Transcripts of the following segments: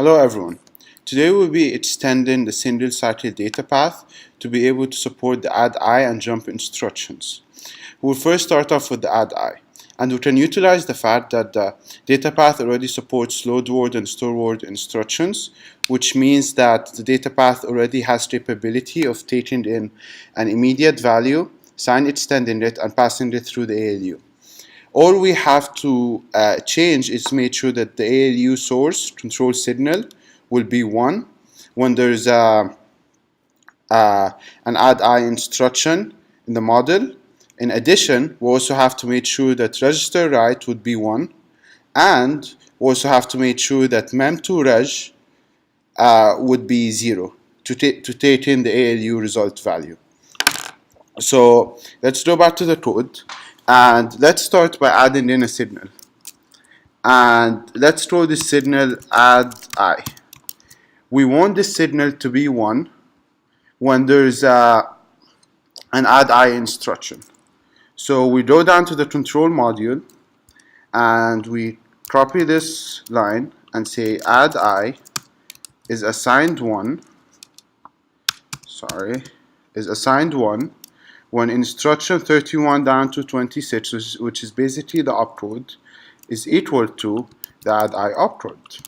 Hello everyone. Today we'll be extending the single cycle data path to be able to support the addi and jump instructions. We'll first start off with the addi, and we can utilize the fact that the data path already supports load word and store word instructions, which means that the data path already has capability of taking in an immediate value, sign extending it, and passing it through the ALU. All we have to change is make sure that the ALU source control signal will be 1 when there's an addi instruction in the model. In addition, we also have to make sure that register write would be 1, and we also have to make sure that mem2reg would be 0 to take in the ALU result value. So let's go back to the code. And let's start by adding in a signal. And let's throw this signal addi. We want this signal to be 1 when there's an addi instruction. So we go down to the control module and we copy this line and say addi is assigned 1. Is assigned 1 when instruction 31 down to 26, which is basically the opcode, is equal to the addi opcode.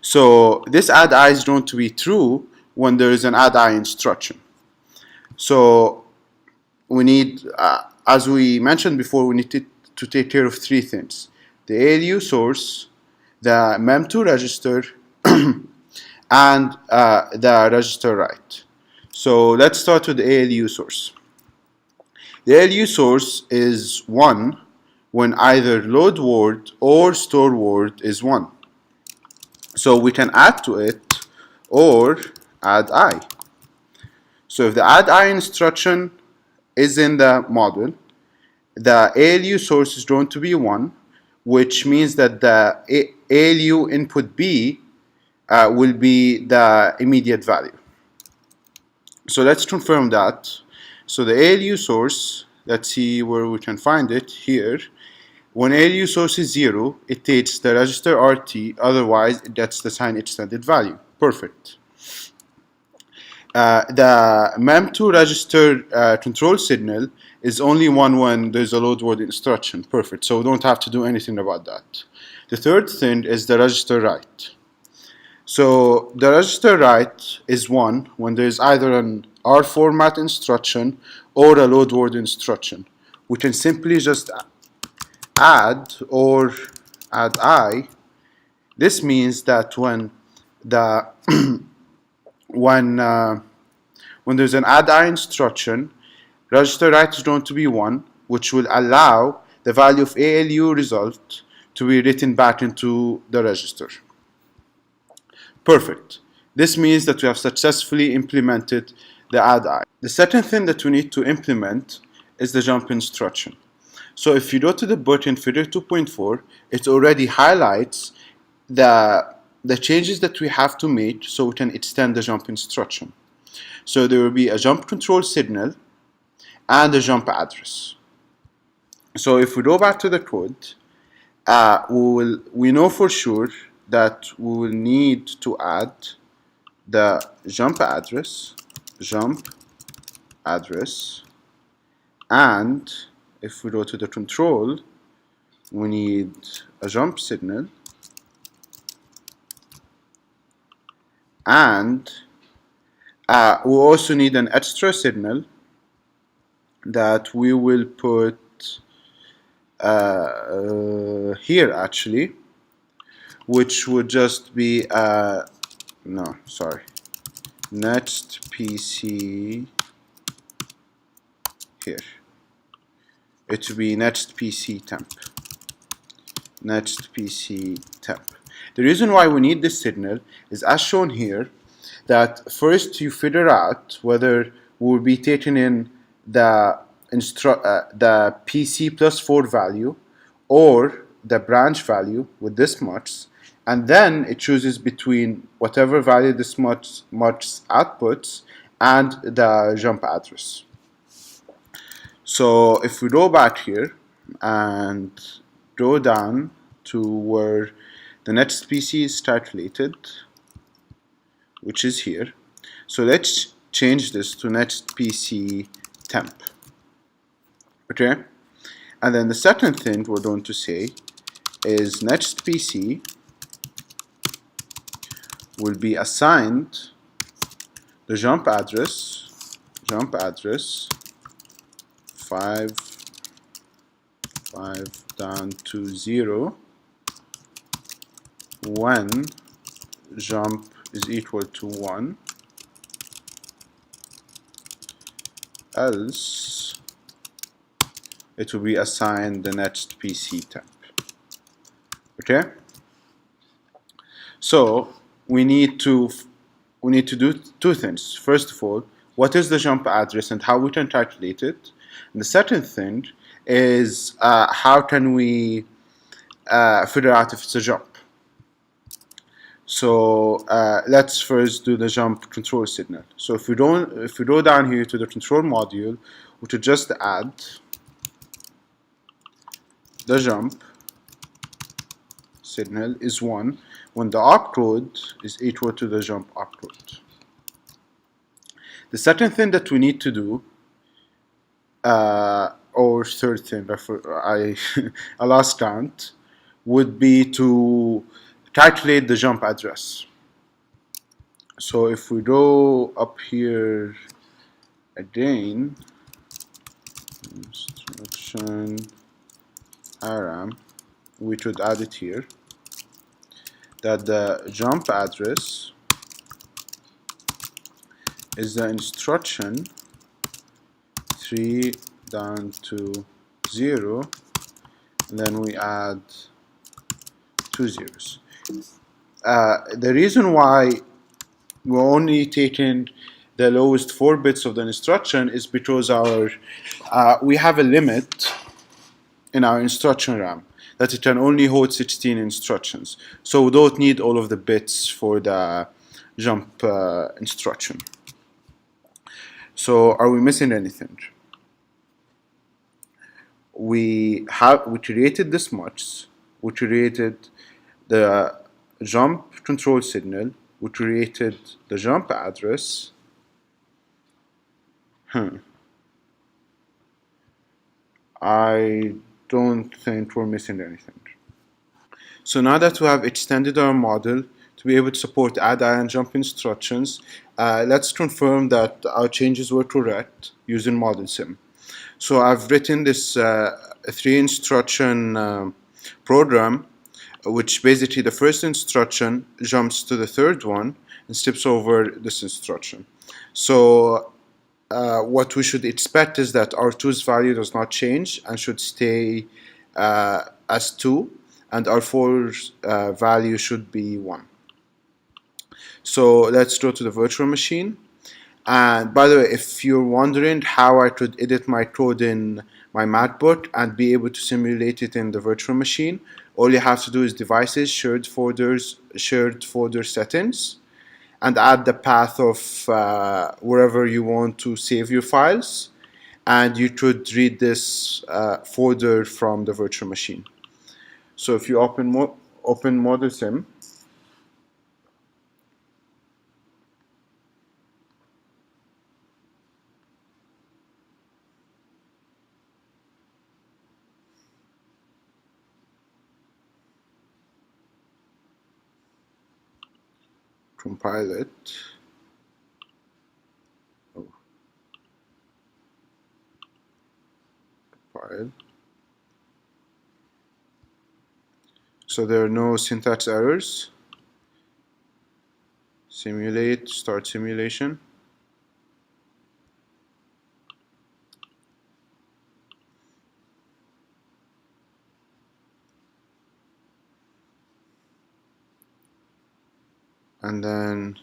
So this addi is going to be true when there is an addi instruction. So we need, as we mentioned before, we need to take care of 3 things: the ALU source, the mem2 register, and the register write. So let's start with the ALU source. The ALU source is 1 when either load word or store word is 1. So we can add to it or addi. So if the addi instruction is in the model, the ALU source is going to be 1, which means that the ALU input B will be the immediate value. So let's confirm that. So the ALU source, let's see where we can find it here. When ALU source is 0, it takes the register RT, otherwise it gets the sign extended value. Perfect. The mem2 register control signal is only 1 when there's a load word instruction. Perfect. So we don't have to do anything about that. The third thing is the register write. So the register write is 1 when there is either an R format instruction or a load word instruction. We can simply just add or addi. This means that when the when there's an addi instruction, register write is going to be 1, which will allow the value of ALU result to be written back into the register. Perfect. This means that we have successfully implemented the addi. The second thing that we need to implement is the jump instruction. So if you go to the button figure 2.4, it already highlights the changes that we have to make so we can extend the jump instruction. So there will be a jump control signal and a jump address. So if we go back to the code, we know for sure that we will need to add the jump address, and if we go to the control, we need a jump signal, and we also need an extra signal that we will put here actually, which would just be next PC here. It would be next PC temp. The reason why we need this signal is as shown here, that first you figure out whether we will be taking in the PC plus 4 value or the branch value with this much, and then it chooses between whatever value this much outputs and the jump address. So if we go back here and go down to where the next PC is start related, which is here. So let's change this to next PC temp. Okay? And then the second thing we're going to say is next PC will be assigned the jump address 5 down to 0 when jump is equal to 1, else it will be assigned the next PC temp. Okay? So we need to do two things. First of all, what is the jump address and how we can calculate it? And the second thing is how can we figure out if it's a jump. So let's first do the jump control signal. So if we go down here to the control module, we should just add the jump signal is 1 when the opcode is equal to the jump opcode. The second thing that we need to do, or third thing, I lost count, would be to calculate the jump address. So if we go up here again, instruction ARM, we should add it here, that the jump address is the instruction 3 down to 0, and then we add 2 zeros. The reason why we're only taking the lowest 4 bits of the instruction is because we have a limit in our instruction RAM that it can only hold 16 instructions. So we don't need all of the bits for the jump instruction. So are we missing anything? We created this much. We created the jump control signal. We created the jump address. I don't think we're missing anything. So now that we have extended our model to be able to support addi and jump instructions, let's confirm that our changes were correct using model sim. So I've written this 3 instruction program, which basically the first instruction jumps to the third one and skips over this instruction. So what we should expect is that R2's value does not change and should stay as 2, and R4's value should be 1. So let's go to the virtual machine. And by the way, if you're wondering how I could edit my code in my MacBook and be able to simulate it in the virtual machine, all you have to do is devices, shared folder settings, and add the path of wherever you want to save your files, and you could read this folder from the virtual machine. So if you open Model Sim, compile it. Compile. So there are no syntax errors. Simulate, start simulation. And then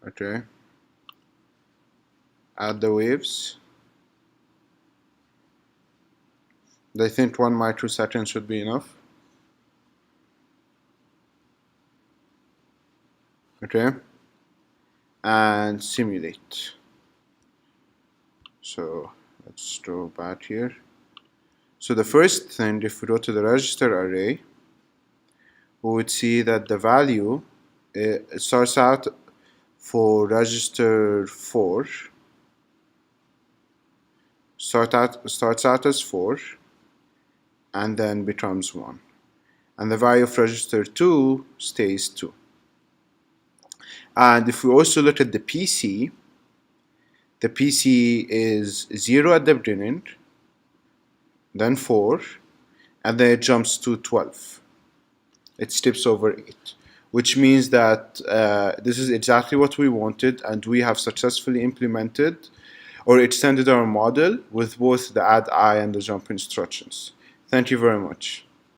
okay, add the waves. I think 1 microsecond should be enough. Okay, and simulate. So let's go back here. So the first thing, if we go to the register array, we would see that the value starts out for register 4, starts out as 4, and then becomes 1. And the value of register 2 stays 2. And if we also look at the PC is 0 at the beginning, then 4, and then it jumps to 12. It skips over 8, which means that this is exactly what we wanted, and we have successfully implemented or extended our model with both the addi and the jump instructions. Thank you very much.